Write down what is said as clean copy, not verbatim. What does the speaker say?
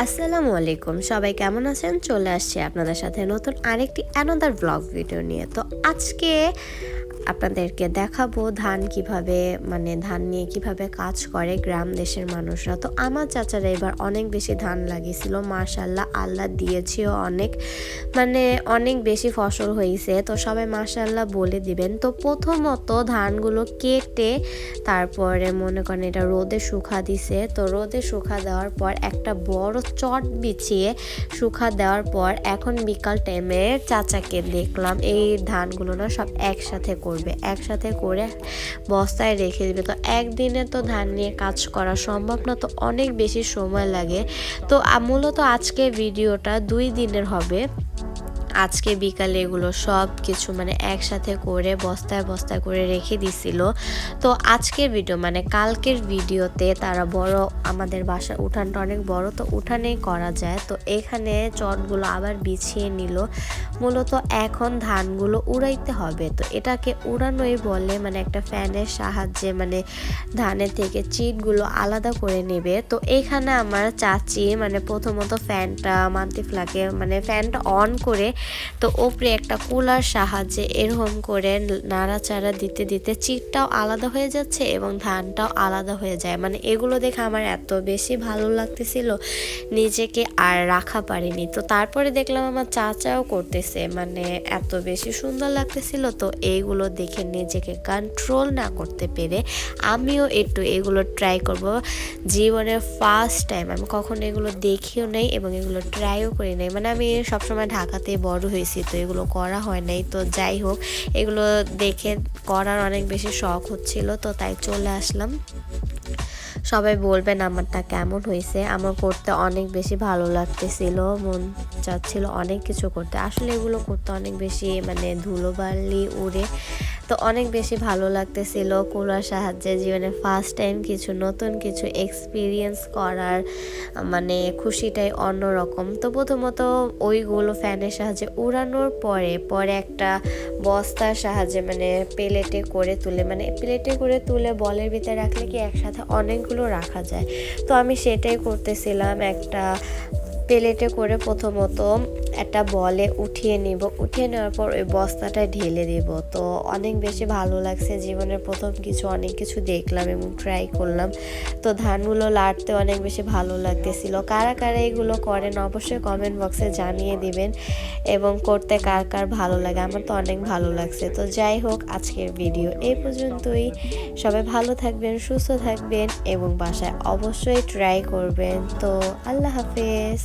আসসালামু আলাইকুম, সবাই কেমন আছেন? চলে আসছি আপনাদের সাথে নতুন আরেকটি অ্যানাদার ব্লগ ভিডিও নিয়ে। তো আজকে আপনাদেরকে দেখাবো ধান কিভাবে, ধান নিয়ে কিভাবে কাজ করে গ্রাম দেশের মানুষরা। তো আমার চাচারা এবার অনেক বেশি ধান লাগিয়েছিল, মাশাল্লাহ, আল্লাহ দিয়েছেও অনেক, অনেক বেশি ফসল হয়েছে। তো সবাই মাশাল্লাহ বলে দিবেন। তো প্রথমত ধানগুলো কেটে তারপরে মনে করেন এটা রোদে শুকা দিছে। তো রোদে শুকা দেওয়ার পর একটা বড় চট বিছিয়ে শুকা দেওয়ার পর এখন বিকাল টাইমে চাচাকে দেখলাম এই ধানগুলো না সব একসাথে করে বস্তায় রেখে দিবে। তো একদিনে তো ধান নিয়ে কাজ করা সম্ভব না, তো অনেক বেশি সময় লাগে। তো মূলত আজকে ভিডিওটা 2 দিনের হবে। আজকে বিকালে এগুলো সব কিছু একসাথে করে বস্তায় করে রেখে দিছিল। তো আজকের ভিডিও কালকের ভিডিওতে তারা বড়, আমাদের বাসার উঠানটা অনেক বড়, তো উঠানেই করা যায়। তো এখানে চটগুলো আবার বিছিয়ে নিল। মূলত এখন ধানগুলো উড়াইতে হবে। তো এটাকে উড়ানোই বলে, একটা ফ্যানের সাহায্যে ধানের থেকে চিটগুলো আলাদা করে নেবে। তো এখানে আমার চাচি প্রথমত ফ্যানটা মান্তিফ্লাকে ফ্যানটা অন করে, তো ওপরে একটা কুলার সাহায্যে এরকম করে নাড়াচাড়া দিতে দিতে চিটটাও আলাদা হয়ে যাচ্ছে এবং ধানটাও আলাদা হয়ে যায়। এগুলো দেখে আমার এত বেশি ভালো লাগতেছিল, নিজেকে আর রাখা পারিনি। তো তারপরে দেখলাম আমার চাচাও করতেছে, এত বেশি সুন্দর লাগতেছিল। তো এইগুলো দেখে নিজেকে কন্ট্রোল না করতে পেরে আমিও একটু এগুলো ট্রাই করব। জীবনের ফার্স্ট টাইম, আমি কখনো এগুলো দেখিও নাই এবং এগুলো ট্রাইও করি নাই। আমি সবসময় ঢাকাতে বড় হয়েছি, তো এগুলো করা হয় নাই। তো যাই হোক, এগুলো দেখে করার অনেক বেশি শখ হচ্ছিল, তো তাই চলে আসলাম। সবাই বলবেন আমারটা কেমন হয়েছে। আমার করতে অনেক বেশি ভালো লাগতেছিল, মন চাচ্ছিল অনেক কিছু করতে। আসলে এগুলো করতে অনেক বেশি ধুলোবালি উড়ে, তো অনেক বেশি ভালো লাগতেছিল। কুলার সাহায্যে জীবনে ফার্স্ট টাইম কিছু নতুন কিছু এক্সপিরিয়েন্স করার খুশিটাই অন্যরকম। তো প্রথমত ওইগুলো ফ্যানের সাহায্যে উড়ানোর পরে একটা বস্তার সাহায্যে প্লেটে করে তুলে বলের ভিতরে রাখলে কি একসাথে অনেকগুলো রাখা যায়। তো আমি সেটাই করতেছিলাম। একটা প্লেটে করে প্রথমত একটা বলে উঠিয়ে নেওয়ার পর ওই বস্তাটা ঢেলে দিব। তো অনেক বেশি ভালো লাগছে, জীবনের প্রথম অনেক কিছু দেখলাম এবং ট্রাই করলাম। তো ধানগুলো লাড়তে অনেক বেশি ভালো লাগতেছিল। কারা এগুলো করেন অবশ্যই কমেন্ট বক্সে জানিয়ে দিবেন, এবং করতে কার ভালো লাগে। আমার তো অনেক ভালো লাগছে। তো যাই হোক, আজকের ভিডিও এই পর্যন্তই। সবাই ভালো থাকবেন, সুস্থ থাকবেন এবং বাসায় অবশ্যই ট্রাই করবেন। তো আল্লাহ হাফেজ।